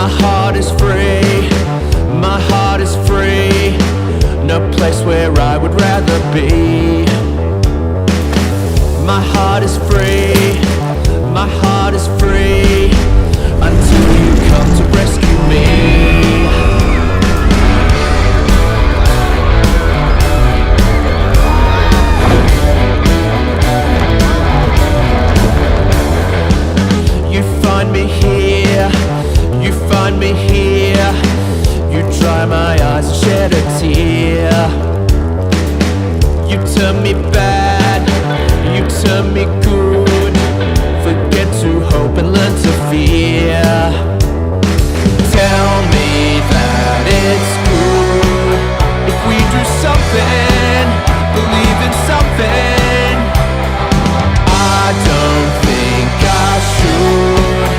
My heart is free, my heart is free. No place where I would rather be. My heart is free, my heart is free, until you come to rescue me. You find me here, you find me here. You dry my eyes and shed a tear. You turn me bad, you turn me good. Forget to hope and learn to fear. Tell me that it's good if we do something, believe in something. I don't think I should,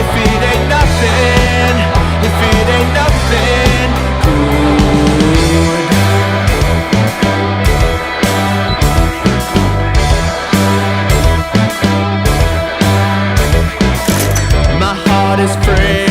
if it ain't nothing, if it ain't nothing good. My heart is free,